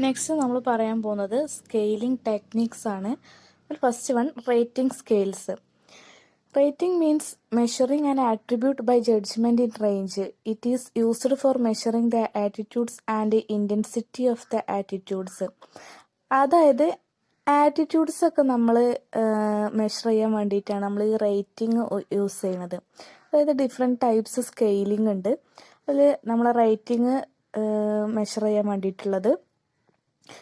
Next നമ്മൾ പറയാൻ പോകുന്നത് സ്കെയിലിംഗ് ടെക്നിക്സ് ആണ്. First one, rating scales. Rating means measuring an attribute by judgment in range. It is used for measuring the attitudes and the intensity of the attitudes. അതായത് attitudes ഒക്കെ നമ്മൾ measure ചെയ്യാൻ വേണ്ടിയിട്ടാണ് നമ്മൾ ഈ റേറ്റിംഗ് യൂസ് ചെയ്യുന്നത്. അതായത് ഡിഫറെൻറ്റ് ടൈപ്സ് സ്കെയിലിംഗ് ഉണ്ട്. അതിൽ നമ്മൾ റേറ്റിംഗ് മെഷർ ചെയ്യാൻ വേണ്ടിയിട്ടുള്ളത്.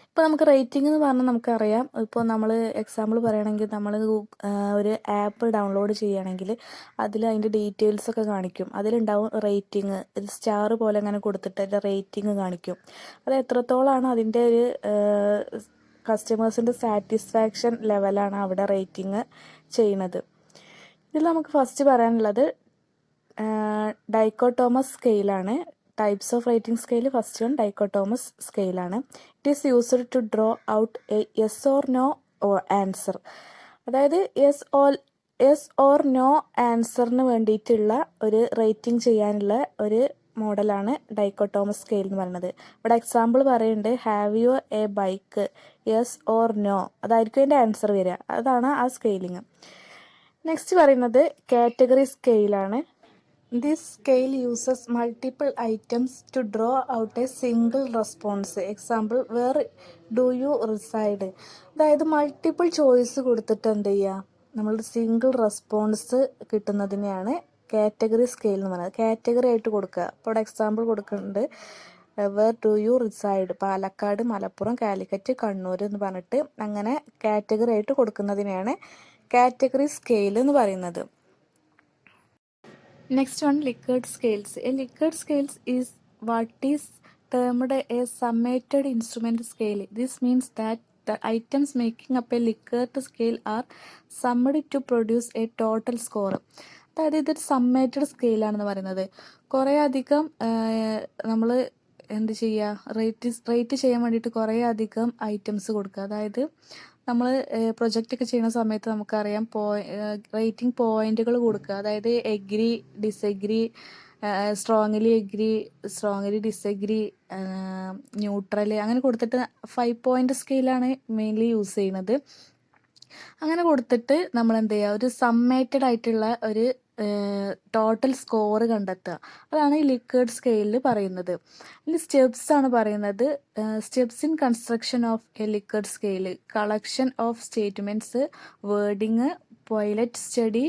ഇപ്പോൾ നമുക്ക് റേറ്റിംഗ് എന്ന് പറഞ്ഞാൽ നമുക്കറിയാം. ഇപ്പോൾ നമ്മൾ എക്സാമ്പിൾ പറയുകയാണെങ്കിൽ നമ്മൾ ഒരു ആപ്പ് ഡൗൺലോഡ് ചെയ്യുകയാണെങ്കിൽ അതിൽ അതിൻ്റെ ഡീറ്റെയിൽസ് ഒക്കെ കാണിക്കും. അതിലുണ്ടാവും റേറ്റിംഗ്, സ്റ്റാർ പോലെ അങ്ങനെ കൊടുത്തിട്ട് അതിൻ്റെ റേറ്റിംഗ് കാണിക്കും. അത് എത്രത്തോളമാണ് അതിൻ്റെ ഒരു കസ്റ്റമേഴ്സിൻ്റെ സാറ്റിസ്ഫാക്ഷൻ ലെവലാണ് അവിടെ റേറ്റിംഗ് ചെയ്യുന്നത്. ഇതിൽ നമുക്ക് ഫസ്റ്റ് പറയാനുള്ളത് ഡൈക്കോട്ടോമസ് സ്കെയിലാണ്. Types of rating scale. First one dichotomous സ്കെയിലാണ്. It is used to draw out a yes or no answer. അതായത് യെസ് ഓർ നോ ആൻസറിന് വേണ്ടിയിട്ടുള്ള ഒരു റേറ്റിംഗ് ചെയ്യാനുള്ള ഒരു മോഡലാണ് ഡൈക്കോട്ടോമസ് സ്കെയിൽ എന്ന് പറയുന്നത്. ഇവിടെ എക്സാമ്പിൾ പറയുന്നുണ്ട്, have you a bike, yes or no, അതായിരിക്കും അതിൻ്റെ ആൻസർ വരിക. അതാണ് ആ സ്കെയിലിങ്. നെക്സ്റ്റ് പറയുന്നത് കാറ്റഗറി സ്കെയിലാണ്. This scale uses multiple items to draw out a single response. Example, where do you reside? അതായത് മൾട്ടിപ്പിൾ ചോയ്സ് കൊടുത്തിട്ട് എന്ത് ചെയ്യുക, നമ്മൾ സിംഗിൾ റെസ്പോൺസ് കിട്ടുന്നതിനെയാണ് കാറ്റഗറി സ്കെയിൽ എന്ന് പറയുന്നത്. കാറ്റഗറി ആയിട്ട് കൊടുക്കുക. അപ്പോൾ ഇവിടെ എക്സാമ്പിൾ കൊടുക്കുന്നുണ്ട്, where do you reside, Palakkad, Malappuram, Calicut, Kannur എന്ന് പറഞ്ഞിട്ട് അങ്ങനെ കാറ്റഗറി ആയിട്ട് കൊടുക്കുന്നതിനെയാണ് കാറ്റഗറി സ്കെയിൽ എന്ന് പറയുന്നത്. Next one, Likert scales. A Likert scales is what is termed a summated instrument scale. This means that the items making up a Likert scale are summed to produce a total score. അതായത് ഇതൊരു സമ്മേറ്റഡ് സ്കെയിലാണെന്ന് പറയുന്നത്. കുറേ അധികം നമ്മൾ എന്ത് ചെയ്യുക, rate ചെയ്യാൻ വേണ്ടിയിട്ട് കുറേ അധികം ഐറ്റംസ് കൊടുക്കുക. അതായത് നമ്മൾ പ്രൊജക്റ്റ് ചെയ്യുന്ന സമയത്ത് നമുക്കറിയാം റേറ്റിംഗ് പോയിന്റുകൾ കൊടുക്കുക. അതായത് agree, disagree, strongly agree, strongly disagree, neutral, അങ്ങനെ കൊടുത്തിട്ട് 5 പോയിന്റ് സ്കെയിലാണ് മെയിൻലി യൂസ് ചെയ്യുന്നത്. അങ്ങനെ കൊടുത്തിട്ട് നമ്മൾ എന്ത് ചെയ്യുക, ഒരു സമ്മേറ്റഡ് ആയിട്ടുള്ള ഒരു ടോട്ടൽ സ്കോർ കണ്ടെത്തുക. അതാണ് ഈ ലിക്കേർഡ് സ്കെയിലിൽ പറയുന്നത്. ഇനി സ്റ്റെപ്സ് ആണ് പറയുന്നത്. Steps in construction of a Likert scale: collection of statements, wording, pilot study,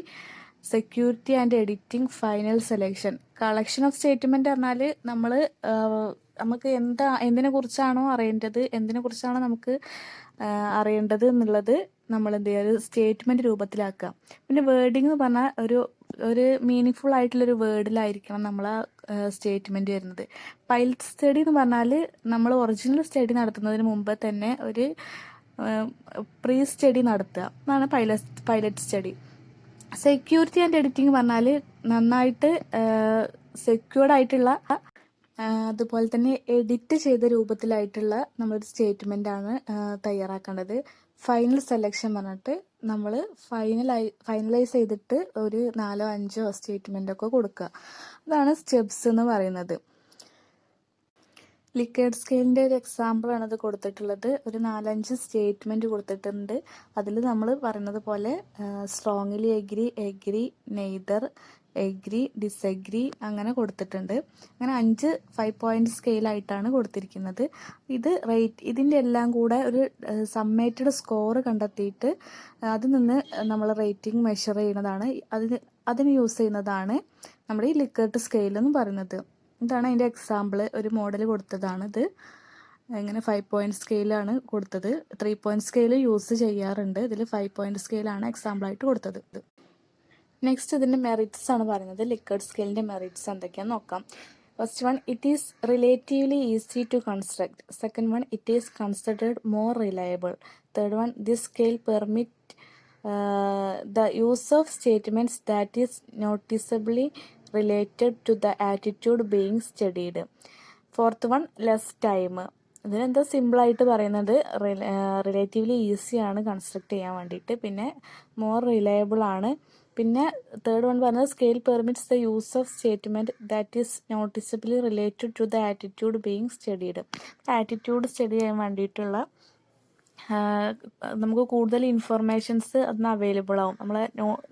security and editing, final selection. Collection of statement പറഞ്ഞാൽ നമുക്ക് എന്തിനെ കുറിച്ചാണോ അറിയേണ്ടത്, എന്തിനെ കുറിച്ചാണോ നമുക്ക് അറിയേണ്ടത് എന്നുള്ളത് നമ്മൾ എന്ത് ചെയ്യുക, ഒരു സ്റ്റേറ്റ്മെൻറ്റ് രൂപത്തിലാക്കുക. പിന്നെ വേർഡിങ് എന്ന് പറഞ്ഞാൽ ഒരു മീനിങ് ഫുൾ ആയിട്ടുള്ളൊരു വേർഡിലായിരിക്കണം നമ്മൾ ആ സ്റ്റേറ്റ്മെൻറ്റ് വരുന്നത്. പൈലറ്റ് സ്റ്റഡി എന്ന് പറഞ്ഞാൽ നമ്മൾ ഒറിജിനൽ സ്റ്റഡി നടത്തുന്നതിന് മുമ്പ് തന്നെ ഒരു പ്രീ സ്റ്റഡി നടത്തുക, അതാണ് pilot study. Security and editing പറഞ്ഞാൽ നന്നായിട്ട് സെക്യൂർഡ് ആയിട്ടുള്ള അതുപോലെ തന്നെ എഡിറ്റ് ചെയ്ത രൂപത്തിലായിട്ടുള്ള നമ്മളൊരു സ്റ്റേറ്റ്മെൻറ്റാണ് തയ്യാറാക്കേണ്ടത്. ഫൈനൽ സെലക്ഷൻ പറഞ്ഞിട്ട് നമ്മൾ ഫൈനലൈസ് ചെയ്തിട്ട് ഒരു 4-5 സ്റ്റേറ്റ്മെൻറ്റൊക്കെ കൊടുക്കുക. അതാണ് സ്റ്റെപ്സ് എന്ന് പറയുന്നത്. ലിക്കേർഡ് സ്കെയിലിൻ്റെ ഒരു എക്സാമ്പിളാണ് ഇത് കൊടുത്തിട്ടുള്ളത്. ഒരു 4-5 സ്റ്റേറ്റ്മെൻറ്റ് കൊടുത്തിട്ടുണ്ട്. അതിൽ നമ്മൾ പറയുന്നത് പോലെ സ്ട്രോങ്ലി എഗ്രി, നെയ്തർ, എഗ്രി, ഡിസെഗ്രി അങ്ങനെ കൊടുത്തിട്ടുണ്ട്. അങ്ങനെ 5 പോയിന്റ് സ്കെയിലായിട്ടാണ് കൊടുത്തിരിക്കുന്നത്. ഇതിൻ്റെ എല്ലാം കൂടെ ഒരു സമ്മേറ്റഡ് സ്കോർ കണ്ടെത്തിയിട്ട് അതിൽ നിന്ന് നമ്മൾ റേറ്റിംഗ് മെഷർ ചെയ്യുന്നതാണ്. അതിന് യൂസ് ചെയ്യുന്നതാണ് നമ്മുടെ ഈ ലിക്കേർഡ് സ്കെയിൽ എന്ന് പറയുന്നത്. ഇതാണ് അതിൻ്റെ എക്സാമ്പിൾ, ഒരു മോഡൽ കൊടുത്തതാണ് ഇത്. ഇങ്ങനെ 5 പോയിന്റ് സ്കെയിലാണ് കൊടുത്തത്. 3 പോയിന്റ് സ്കെയിൽ യൂസ് ചെയ്യാറുണ്ട്. ഇതിൽ 5 പോയിന്റ് സ്കെയിലാണ് എക്സാമ്പിളായിട്ട് കൊടുത്തത്. നെക്സ്റ്റ് ഇതിൻ്റെ മെറിറ്റ്സ് ആണ് പറയുന്നത്. ലിക്കേർഡ് സ്കെയിലിൻ്റെ മെറിറ്റ്സ് എന്തൊക്കെയാണെന്ന് നോക്കാം. First one, it is relatively easy to construct. Second one, it is considered more reliable. Third one, this scale permit the use of statements that is noticeably related to the attitude being studied. Fourth one, less time. ഇതിനെന്താ സിമ്പിളായിട്ട് പറയുന്നത്, relatively ഈസിയാണ് construct ചെയ്യാൻ വേണ്ടിയിട്ട്. പിന്നെ more reliable ആണ്, പിന്നെ third one പറഞ്ഞത് scale permits the use of statement that is noticeably related to the attitude being studied. Attitude study ചെയ്യാൻ വേണ്ടിയിട്ടുള്ള നമുക്ക് കൂടുതൽ ഇൻഫർമേഷൻസ് അതിന് അവൈലബിൾ ആവും, നമ്മളെ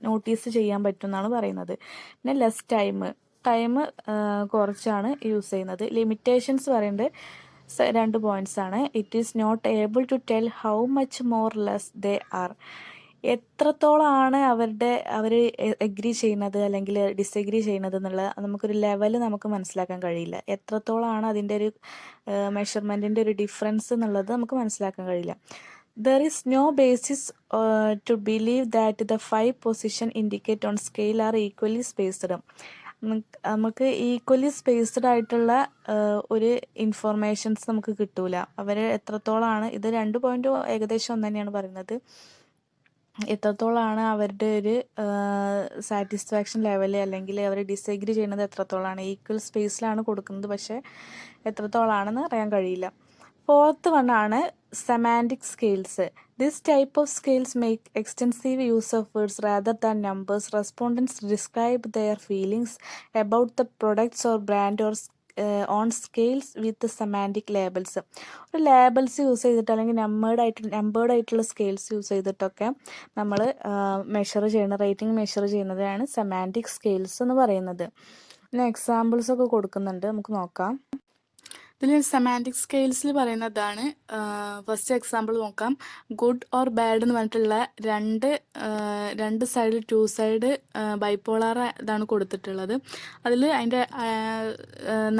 നോട്ടീസ് ചെയ്യാൻ പറ്റും എന്നാണ് പറയുന്നത്. പിന്നെ ലെസ് ടൈം കുറച്ചാണ് യൂസ് ചെയ്യുന്നത്. ലിമിറ്റേഷൻസ് പറയുന്നത് 2 പോയിന്റ്സ് ആണ്. It is not able to tell how much more less they are. എത്രത്തോളമാണ് അവർ എഗ്രി ചെയ്യുന്നത് അല്ലെങ്കിൽ ഡിസഗ്രി ചെയ്യുന്നത് എന്നുള്ള നമുക്കൊരു ലെവൽ നമുക്ക് മനസ്സിലാക്കാൻ കഴിയില്ല. എത്രത്തോളമാണ് അതിൻ്റെ ഒരു മെഷർമെൻറ്റിൻ്റെ ഒരു ഡിഫറൻസ് എന്നുള്ളത് നമുക്ക് മനസ്സിലാക്കാൻ കഴിയില്ല. There is no basis to believe that the 5 position indicate on scale are equally spaced. നമുക്ക് ഈക്വലി സ്പേസ്ഡ് ആയിട്ടുള്ള ഒരു ഇൻഫർമേഷൻസ് നമുക്ക് കിട്ടൂല. അവർ എത്രത്തോളമാണ്, ഇത് 2 പോയിന്റ് ഏകദേശം ഒന്ന് തന്നെയാണ് പറയുന്നത്. എത്രത്തോളമാണ് അവരുടെ ഒരു സാറ്റിസ്ഫാക്ഷൻ ലെവൽ അല്ലെങ്കിൽ അവർ ഡിസഗ്രി ചെയ്യുന്നത് എത്രത്തോളമാണ്. ഈക്വൽ സ്പേസിലാണ് കൊടുക്കുന്നത്, പക്ഷേ എത്രത്തോളാണെന്ന് അറിയാൻ കഴിയില്ല. ഫോർത്ത് വൺ ആണ് semantic scales. This type of scales make extensive use of words rather than numbers. Respondents describe their feelings about the products or brand or on scales with semantic labels. ഒരു labels use ചെയ്തിട്ട് അല്ലെങ്കിൽ numbered ആയിട്ടുള്ള scales use ചെയ്തിട്ടൊക്കെ നമ്മൾ rating measure ചെയ്യുന്നതാണ് semantic scales എന്ന് പറയുന്നത്. പിന്നെ എക്സാമ്പിൾസ് ഒക്കെ കൊടുക്കുന്നുണ്ട്, നമുക്ക് നോക്കാം. ഇതിൽ സെമാൻറ്റിക് സ്കെയിൽസിൽ പറയുന്നതാണ്. ഫസ്റ്റ് എക്സാമ്പിൾ നോക്കാം. ഗുഡ് ഓർ ബാഡ് എന്ന് പറഞ്ഞിട്ടുള്ള രണ്ട് സൈഡ് 2 സൈഡ് ബൈപ്പോളാർ ഇതാണ് കൊടുത്തിട്ടുള്ളത്. അതിൽ അതിൻ്റെ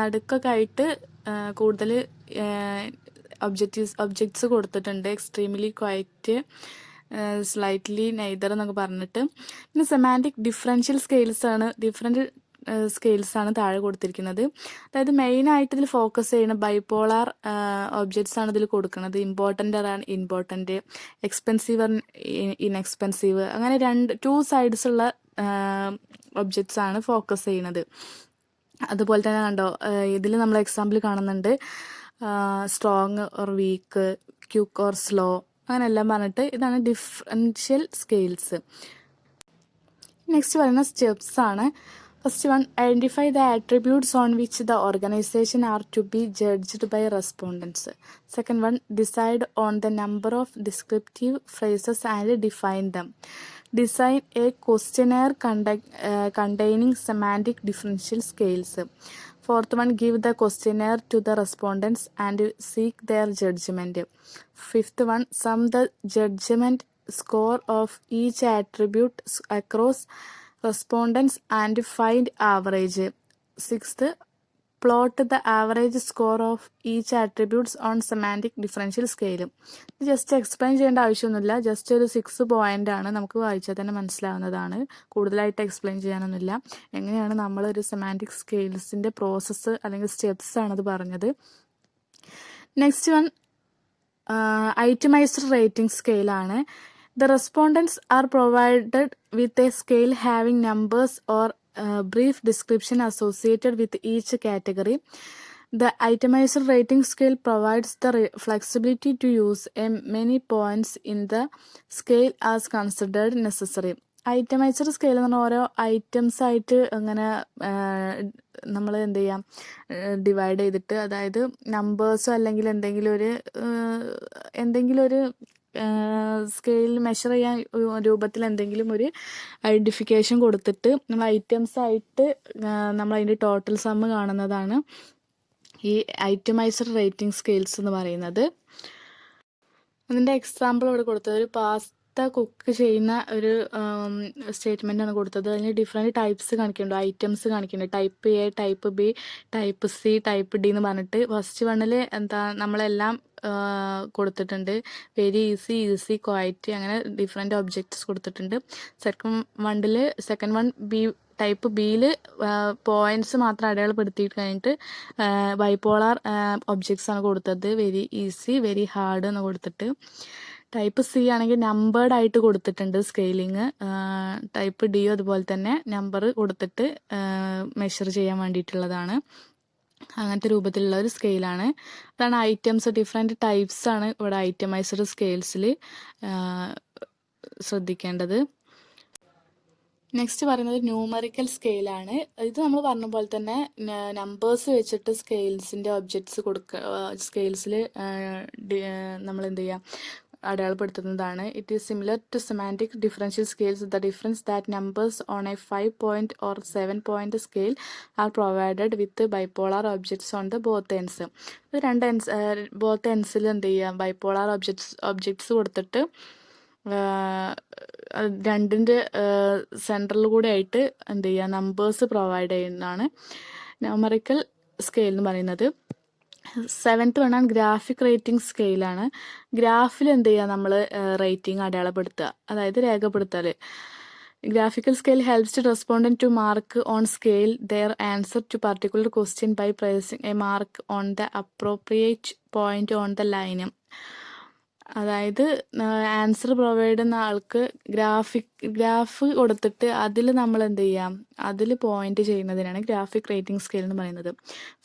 നടുക്കൊക്കെ ആയിട്ട് കൂടുതൽ ഒബ്ജക്ട്സ് കൊടുത്തിട്ടുണ്ട്. എക്സ്ട്രീംലി ക്വയറ്റ്, സ്ലൈറ്റ്ലി നെയ്തർ എന്നൊക്കെ പറഞ്ഞിട്ട്. പിന്നെ സെമാൻറ്റിക് ഡിഫറൻഷ്യൽ സ്കെയിൽസ് ആണ് താഴെ കൊടുത്തിരിക്കുന്നത്. അതായത് മെയിനായിട്ട് ഇതിൽ ഫോക്കസ് ചെയ്യുന്ന ബൈപ്പോളാർ ഒബ്ജക്ട്സ് ആണ് ഇതിൽ കൊടുക്കുന്നത്. ഇമ്പോർട്ടൻ്റ് ആണ് ഇമ്പോർട്ടൻ്റ്, എക്സ്പെൻസീവ് ഇൻഎക്സ്പെൻസീവ്, അങ്ങനെ 2 സൈഡ്സ് ഉള്ള ഒബ്ജക്ട്സ് ആണ് ഫോക്കസ് ചെയ്യുന്നത്. അതുപോലെ തന്നെ കണ്ടോ, ഇതിൽ നമ്മൾ എക്സാമ്പിൾ കാണുന്നുണ്ട് strong or weak, quick or slow, അങ്ങനെയെല്ലാം പറഞ്ഞിട്ട് ഇതാണ് ഡിഫറൻഷ്യൽ സ്കെയിൽസ്. നെക്സ്റ്റ് പറയുന്ന സ്റ്റെപ്സ് ആണ്. First one, identify the attributes on which the organization are to be judged by respondents. Second one, decide on the number of descriptive phrases and define them. Design a questionnaire containing semantic differential scales. Fourth one, give the questionnaire to the respondents and seek their judgment. Fifth one, sum the judgment score of each attribute across respondents and find average. Sixth, plot the average score of each attributes on semantic differential scale. Just explain ചെയ്യേണ്ട ആവശ്യമൊന്നുമില്ല, just ഒരു 6 point ആണ്, നമുക്ക് വായിച്ചാൽ തന്നെ മനസ്സിലാവുന്നതാണ്. കൂടുതലായിട്ട് explain ചെയ്യാനൊന്നുമില്ല. എങ്ങനെയാണ് നമ്മളൊരു സെമാൻറ്റിക് സ്കെയിൽസിൻ്റെ പ്രോസസ്സ് അല്ലെങ്കിൽ സ്റ്റെപ്സ് ആണത് പറഞ്ഞത്. നെക്സ്റ്റ് വൺ ഐറ്റമൈസ്ഡ് റേറ്റിംഗ് സ്കെയിലാണ്. The respondents are provided with a scale having numbers or brief description associated with each category. The itemized rating scale provides the flexibility to use many points in the scale as considered necessary. Itemised scale എന്ന് പറഞ്ഞാൽ ഓരോ items ആയിട്ട് അങ്ങനെ നമ്മൾ എന്ത് ചെയ്യാം, divide ചെയ്തിട്ട്, അതായത് നമ്പേഴ്സോ അല്ലെങ്കിൽ എന്തെങ്കിലും ഒരു സ്കെയിൽ മെഷർ ചെയ്യാൻ രൂപത്തിൽ എന്തെങ്കിലും ഒരു ഐഡൻറ്റിഫിക്കേഷൻ കൊടുത്തിട്ട് നമ്മൾ ഐറ്റംസ് ആയിട്ട് നമ്മൾ അതിൻ്റെ ടോട്ടൽ സമ്മ് കാണുന്നതാണ് ഈ ഐറ്റമൈസ്ഡ് റേറ്റിംഗ് സ്കെയിൽസ് എന്ന് പറയുന്നത്. അതിൻ്റെ എക്സാമ്പിൾ ഇവിടെ കൊടുത്തത് ഒരു പാസ്ത കുക്ക് ചെയ്യുന്ന ഒരു സ്റ്റേറ്റ്മെൻ്റ് ആണ് കൊടുത്തത്. അതിന് ഡിഫറെൻറ്റ് ടൈപ്സ് കാണിക്കുന്നുണ്ട്, ഐറ്റംസ് കാണിക്കുന്നുണ്ട്. Type A, type B, type C, type D എന്ന് പറഞ്ഞിട്ട്. ഫസ്റ്റ് വണ്ണിൽ നമ്മളെല്ലാം കൊടുത്തിട്ടുണ്ട്. വെരി ഈസി, ക്വയറ്റ്, അങ്ങനെ ഡിഫറെൻറ്റ് ഒബ്ജക്ട്സ് കൊടുത്തിട്ടുണ്ട്. സെക്കൻഡ് വൺ ടൈപ്പ് ബിയിൽ പോയിന്റ്സ് മാത്രം അടയാളപ്പെടുത്തി കഴിഞ്ഞിട്ട് ബൈപോളാർ ഒബ്ജക്ട്സ് ആണ് കൊടുത്തത്. വെരി ഈസി, വെരി ഹാർഡ് എന്ന് കൊടുത്തിട്ട്. ടൈപ്പ് സി ആണെങ്കിൽ നമ്പേർഡ് ആയിട്ട് കൊടുത്തിട്ടുണ്ട് സ്കെയിലിങ്. ടൈപ്പ് ഡി അതുപോലെ തന്നെ നമ്പർ കൊടുത്തിട്ട് മെഷർ ചെയ്യാൻ വേണ്ടിയിട്ടുള്ളതാണ്. അങ്ങനത്തെ രൂപത്തിലുള്ള ഒരു സ്കെയിലാണ്. അതാണ് ഐറ്റംസ്. ഡിഫറെൻറ്റ് ടൈപ്സ് ആണ് ഇവിടെ ഐറ്റമൈസ്ഡ് സ്കെയിൽസിൽ ശ്രദ്ധിക്കേണ്ടത്. നെക്സ്റ്റ് പറയുന്നത് ന്യൂമറിക്കൽ സ്കെയിലാണ്. ഇത് നമ്മൾ പറഞ്ഞ പോലെ തന്നെ നമ്പേഴ്സ് വെച്ചിട്ട് സ്കെയിൽസിൻ്റെ ഒബ്ജക്ട്സ് സ്കെയിൽസിൽ നമ്മൾ എന്ത് ചെയ്യുക, അടയാളപ്പെടുത്തുന്നതാണ്. It is similar to semantic differential scales. The difference that numbers on a 5-point or 7-point scale are provided with bipolar objects on the both ends. ഇത് രണ്ട് ബോത്ത് എൻഡ്സിൽ എന്ത് ചെയ്യുക, ബൈപോളാർ ഒബ്ജക്ട്സ് കൊടുത്തിട്ട് രണ്ടിൻ്റെ സെൻറ്ററിൽ കൂടെ ആയിട്ട് എന്ത് ചെയ്യുക, നമ്പേഴ്സ് പ്രൊവൈഡ് ചെയ്യുന്നതാണ് ന്യൂമറിക്കൽ സ്കെയിൽ എന്ന് പറയുന്നത്. 7th വണ്ണാണ് graphic rating സ്കെയിലാണ്. ഗ്രാഫിൽ എന്ത് ചെയ്യുക, നമ്മൾ റേറ്റിംഗ് അടയാളപ്പെടുത്തുക, അതായത് രേഖപ്പെടുത്തൽ. Graphical scale helps to respondent to mark on scale their answer to particular question by placing a mark on the appropriate point on the line. അതായത് ആൻസർ പ്രൊവൈഡ് ചെയ്യുന്ന ആൾക്ക് ഗ്രാഫ് കൊടുത്തിട്ട് അതിൽ നമ്മൾ എന്ത് ചെയ്യാം, അതിൽ പോയിന്റ് ചെയ്യുന്നതിനാണ് ഗ്രാഫിക് റേറ്റിംഗ് സ്കെയിൽ എന്ന് പറയുന്നത്.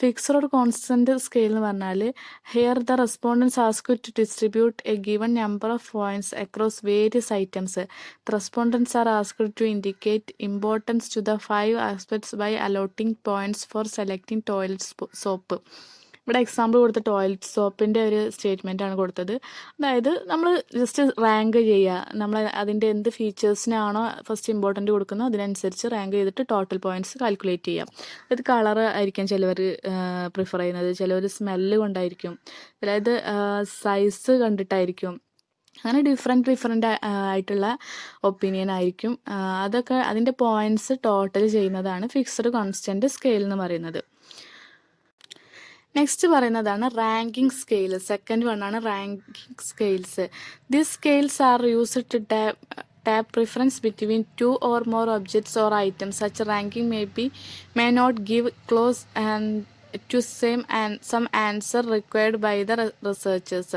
ഫിക്സഡ് ഓർ കോൺസ്റ്റന്റ് സ്കെയിൽ എന്ന് പറഞ്ഞാൽ here the respondents ask to distribute a given number of points across various items. The respondents are asked to indicate importance to the 5 aspects by allotting points for selecting toilet soap. ഇവിടെ example കൊടുത്ത toilet സോപ്പിൻ്റെ ഒരു statement ആണ് കൊടുത്തത്. അതായത് നമ്മൾ just rank ചെയ്യുക, നമ്മൾ അതിൻ്റെ എന്ത് ഫീച്ചേഴ്സിനാണോ ഫസ്റ്റ് ഇമ്പോർട്ടൻ്റ് കൊടുക്കുന്നത് അതിനനുസരിച്ച് റാങ്ക് ചെയ്തിട്ട് ടോട്ടൽ പോയിൻറ്റ്സ് കാൽക്കുലേറ്റ് ചെയ്യാം. ഇത് കളർ ആയിരിക്കും ചിലവർ പ്രിഫർ ചെയ്യുന്നത്, ചിലവർ സ്മെല്ല് കൊണ്ടായിരിക്കും, അതായത് സൈസ് കണ്ടിട്ടായിരിക്കും. അങ്ങനെ ഡിഫറെൻ്റ് ആയിട്ടുള്ള ഒപ്പീനിയൻ ആയിരിക്കും. അതൊക്കെ അതിൻ്റെ പോയിൻറ്റ്സ് ടോട്ടൽ ചെയ്യുന്നതാണ് ഫിക്സഡ് കോൺസ്റ്റൻറ്റ് സ്കെയിൽ എന്ന് പറയുന്നത്. നെക്സ്റ്റ് പറയുന്നതാണ് റാങ്കിങ് സ്കെയിൽ. സെക്കൻഡ് വണ്ണാണ് ranking scales. This scales are used to tap preference between 2 or more objects or items. Such ranking may not give close and to some answer required by the researchers.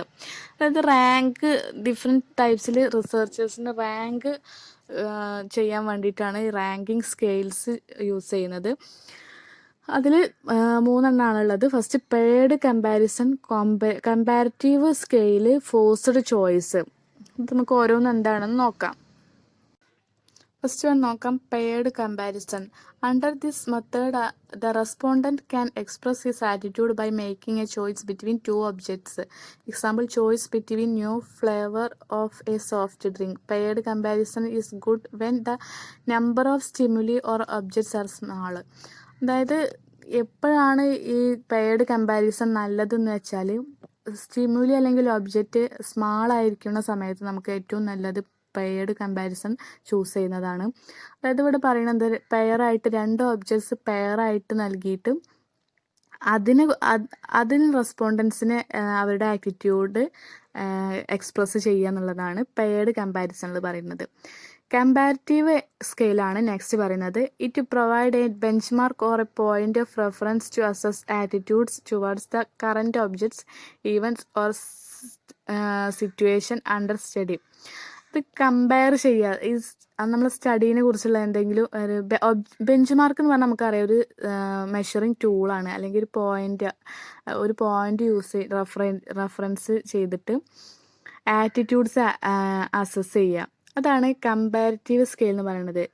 അതായത് rank different ടൈപ്സിൽ റിസർച്ചേഴ്സിന് rank ചെയ്യാൻ വേണ്ടിയിട്ടാണ് ഈ ranking scales use ചെയ്യുന്നത്. അതിൽ 3 first paired comparison, comparative scale, forced choice. ഇത് നമുക്ക് ഓരോന്ന് എന്താണെന്ന് നോക്കാം. ഫസ്റ്റ് വൺ നോക്കാം, paired comparison. Under this method the respondent can express his attitude by making a choice between 2 objects. Example, choice between new flavour of a soft drink. Paired comparison is good when the number of stimuli or objects R small. അതായത് എപ്പോഴാണ് ഈ paired comparison നല്ലതെന്ന് വെച്ചാൽ, stimuli അല്ലെങ്കിൽ object small ആയിരിക്കുന്ന സമയത്ത് നമുക്ക് ഏറ്റവും നല്ലത് പെയർഡ് കമ്പാരിസൺ ചൂസ് ചെയ്യുന്നതാണ്. അതായത് ഇവിടെ പറയുന്നത് പെയറായിട്ട് 2 ഒബ്ജക്ട്സ് പെയറായിട്ട് നൽകിയിട്ട് അതിന് റെസ്പോണ്ടൻസിന് അവരുടെ ആറ്റിറ്റ്യൂഡ് എക്സ്പ്രസ് ചെയ്യുക എന്നുള്ളതാണ് പെയർഡ് കമ്പാരിസണിൽ പറയുന്നത്. കമ്പാരിറ്റീവ് സ്കെയിലാണ് നെക്സ്റ്റ് പറയുന്നത്. It provide a benchmark or a point of reference to assess attitudes towards the current objects, events or situation under study. ഇത് കമ്പയർ ചെയ്യുക, ഈ നമ്മൾ സ്റ്റഡീനെ കുറിച്ചുള്ള എന്തെങ്കിലും ഒരു ബെഞ്ച് മാർക്ക് എന്ന് പറഞ്ഞാൽ നമുക്കറിയാം ഒരു മെഷറിങ് ടൂളാണ്, അല്ലെങ്കിൽ ഒരു പോയിന്റ് യൂസ് റെഫറൻസ് ചെയ്തിട്ട് ആറ്റിറ്റ്യൂഡ്സ് അസസ് ചെയ്യുക. അതാണ് കമ്പാരിറ്റീവ് സ്കെയിൽ എന്ന് പറയുന്നത്.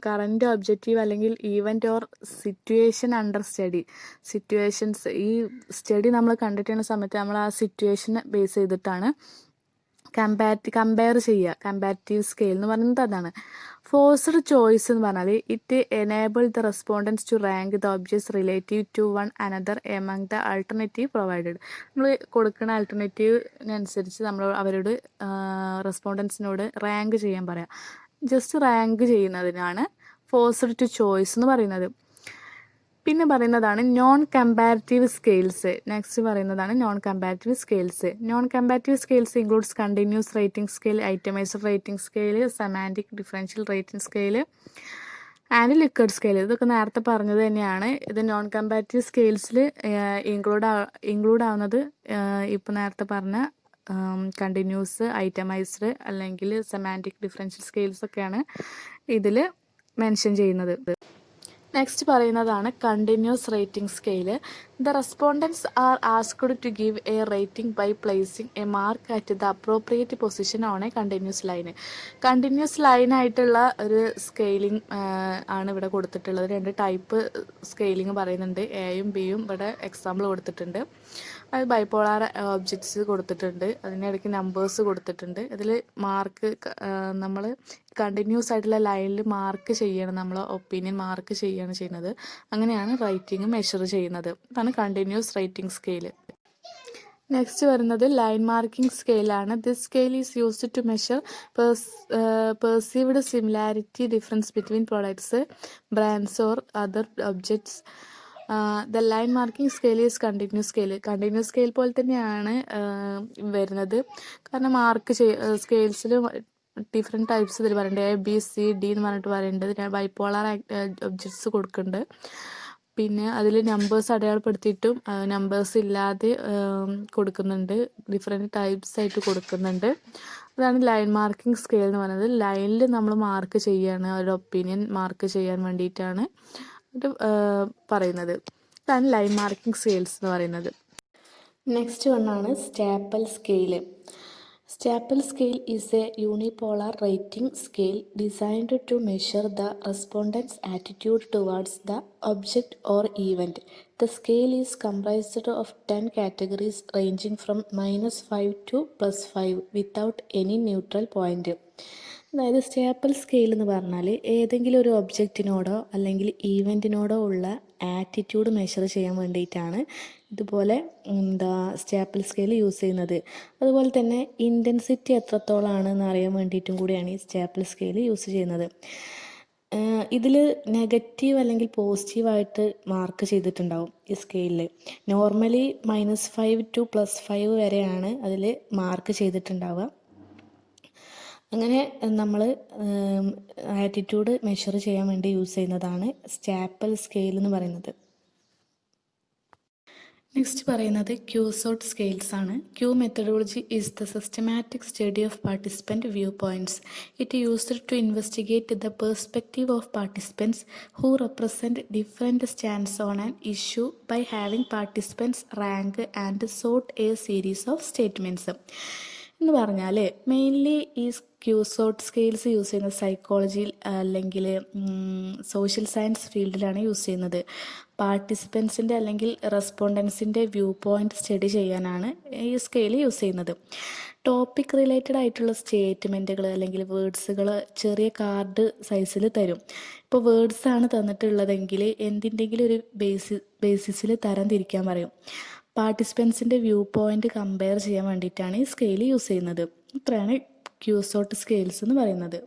കറൻറ്റ് ഒബ്ജക്റ്റീവ് അല്ലെങ്കിൽ event or situation under study. Situations, ഈ സ്റ്റഡി നമ്മൾ കണ്ടിട്ടുള്ള സമയത്ത് നമ്മൾ ആ സിറ്റുവേഷനെ ബേസ് ചെയ്തിട്ടാണ് കമ്പയർ ചെയ്യുക. കമ്പാരിറ്റീവ് സ്കെയിൽ എന്ന് പറയുന്നത് അതാണ്. ഫോഴ്സ്ഡ് ചോയ്സ് എന്ന് പറഞ്ഞാൽ it enable the respondents to rank the objects relative to one another among the alternative provided. നമ്മൾ കൊടുക്കുന്ന ആൾട്ടർനേറ്റീവിനനുസരിച്ച് നമ്മൾ അവരോട് റെസ്പോണ്ടൻസിനോട് റാങ്ക് ചെയ്യാൻ പറയാം. ജസ്റ്റ് റാങ്ക് ചെയ്യുന്നതിനാണ് ഫോഴ്സ്ഡ് ടു ചോയ്സ് എന്ന് പറയുന്നത്. പിന്നെ പറയുന്നതാണ് നോൺ കമ്പാരിറ്റീവ് സ്കെയിൽസ്. നെക്സ്റ്റ് പറയുന്നതാണ് non comparative scales. Non comparative scales includes continuous rating scale, itemized rating scale, semantic differential rating scale and Likert scale. ഇതൊക്കെ നേരത്തെ പറഞ്ഞത് തന്നെയാണ്. ഇത് നോൺ കമ്പാരിറ്റീവ് സ്കെയിൽസിൽ ഇൻക്ലൂഡ് ആവുന്നത് ഇപ്പോൾ നേരത്തെ പറഞ്ഞ കണ്ടിന്യൂസ്, ഐറ്റമൈസ്ഡ് അല്ലെങ്കിൽ സെമാൻറ്റിക് ഡിഫറൻഷ്യൽ സ്കെയിൽസ് ഒക്കെയാണ് ഇതിൽ മെൻഷൻ ചെയ്യുന്നത്. നെക്സ്റ്റ് പറയുന്നതാണ് continuous rating scale. The respondents are asked to give a rating by placing a mark at the appropriate position on a continuous line. Continuous ലൈനായിട്ടുള്ള ഒരു scaling ആണ് ഇവിടെ കൊടുത്തിട്ടുള്ളത്. 2 ടൈപ്പ് സ്കെയിലിംഗ് പറയുന്നുണ്ട്. എയും ബിയും ഇവിടെ എക്സാമ്പിൾ കൊടുത്തിട്ടുണ്ട്. അത് ബൈപോളാർ ഒബ്ജക്ട്സ് കൊടുത്തിട്ടുണ്ട്, അതിനിടയ്ക്ക് നമ്പേഴ്സ് കൊടുത്തിട്ടുണ്ട്. ഇതിൽ മാർക്ക് നമ്മൾ കണ്ടിന്യൂസ് ആയിട്ടുള്ള ലൈനിൽ മാർക്ക് ചെയ്യണം, നമ്മൾ ഒപ്പീനിയൻ മാർക്ക് ചെയ്യുകയാണ് ചെയ്യുന്നത്. അങ്ങനെയാണ് റൈറ്റിംഗ് മെഷർ ചെയ്യുന്നത്. അതാണ് കണ്ടിന്യൂസ് റേറ്റിംഗ് സ്കെയിൽ. നെക്സ്റ്റ് വരുന്നത് ലൈൻ മാർക്കിംഗ് സ്കെയിലാണ്. This scale is used to measure perceived similarity difference between products, brands or other objects. The line marking scale is continuous scale. Continuous scale പോലെ തന്നെയാണ് വരുന്നത്. കാരണം mark സ്കെയിൽസിൽ different types ഇതിൽ പറയുന്നുണ്ട്. A B C D എന്ന് പറഞ്ഞിട്ട് പറയുന്നുണ്ട്. പിന്നെ ബൈപോളാർ ഒബ്ജക്ട്സ് കൊടുക്കുന്നുണ്ട്. പിന്നെ അതിൽ നമ്പേഴ്സ് അടയാളപ്പെടുത്തിയിട്ടും നമ്പേഴ്സ് ഇല്ലാതെ കൊടുക്കുന്നുണ്ട്. ഡിഫറെൻറ്റ് ടൈപ്സ് ആയിട്ട് കൊടുക്കുന്നുണ്ട്. അതാണ് ലൈൻ മാർക്കിംഗ് സ്കെയിൽ എന്ന് പറയുന്നത്. ലൈനിൽ നമ്മൾ മാർക്ക് ചെയ്യാണ്, ഒരു ഒപ്പീനിയൻ മാർക്ക് ചെയ്യാൻ വേണ്ടിയിട്ടാണ് ഇത് പറയുന്നത്. ഇതാണ് ലൈൻ മാർക്കിംഗ് സ്കെയിൽസ് എന്ന് പറയുന്നത്. നെക്സ്റ്റ് വണ്ണാണ് Stapel scale. Staple scale is a unipolar rating scale designed to measure the respondent's attitude towards the object or event. The scale is comprised of 10 categories ranging from -5 to +5 without any neutral point. അതായത് staple scale എന്ന് പറഞ്ഞാൽ ഏതെങ്കിലും ഒരു ഒബ്ജക്റ്റിനോടോ അല്ലെങ്കിൽ ഈവൻറ്റിനോടോ ഉള്ള attitude measure ചെയ്യാൻ വേണ്ടിയിട്ടാണ് ഇതുപോലെ സ്റ്റാപ്പിൾ സ്കെയിൽ യൂസ് ചെയ്യുന്നത്. അതുപോലെ തന്നെ ഇൻറ്റൻസിറ്റി എത്രത്തോളമാണെന്ന് അറിയാൻ വേണ്ടിയിട്ടും കൂടിയാണ് ഈ സ്റ്റാപ്പിൾ സ്കെയിൽ യൂസ് ചെയ്യുന്നത്. ഇതിൽ നെഗറ്റീവ് അല്ലെങ്കിൽ പോസിറ്റീവായിട്ട് മാർക്ക് ചെയ്തിട്ടുണ്ടാവും ഈ സ്കെയിലിൽ. നോർമലി -5 to +5 വരെയാണ് അതിൽ മാർക്ക് ചെയ്തിട്ടുണ്ടാവുക. അങ്ങനെ നമ്മൾ ആറ്റിറ്റ്യൂഡ് മെഷർ ചെയ്യാൻ വേണ്ടി യൂസ് ചെയ്യുന്നതാണ് സ്റ്റാപ്പൽ സ്കെയിൽ എന്ന് പറയുന്നത്. നെക്സ്റ്റ് പറയുന്നത് ക്യൂസോട്ട് സ്കെയിൽസ് ആണ്. Q methodology is the systematic study of participant view points. It used to investigate the perspective of participants who represent different stands on an issue by having participants rank and sort a series of statements. എന്ന് പറഞ്ഞാൽ mainly ഈ ക്യൂസോട്ട് scales use ചെയ്യുന്നത് സൈക്കോളജിയിൽ അല്ലെങ്കിൽ social science ഫീൽഡിലാണ് use ചെയ്യുന്നത്. പാർട്ടിസിപ്പൻസിൻ്റെ അല്ലെങ്കിൽ റെസ്പോണ്ടൻസിൻ്റെ view point study ചെയ്യാനാണ് ഈ സ്കെയിൽ യൂസ് ചെയ്യുന്നത്. ടോപ്പിക് റിലേറ്റഡ് ആയിട്ടുള്ള സ്റ്റേറ്റ്മെൻറ്റുകൾ അല്ലെങ്കിൽ വേർഡ്സുകൾ ചെറിയ കാർഡ് സൈസിൽ തരും. ഇപ്പോൾ വേർഡ്സാണ് തന്നിട്ടുള്ളതെങ്കിൽ എന്തിൻ്റെങ്കിലും ഒരു ബേസിസിൽ തരം തിരിക്കാൻ പറയും. പാർട്ടിസിപ്പൻസിൻ്റെ വ്യൂ പോയിൻ്റ് കമ്പയർ ചെയ്യാൻ വേണ്ടിയിട്ടാണ് ഈ സ്കെയിൽ യൂസ് ചെയ്യുന്നത്. ഇത്രയാണ് ക്യൂസോട്ട് സ്കെയിൽസ് എന്ന് പറയുന്നത്.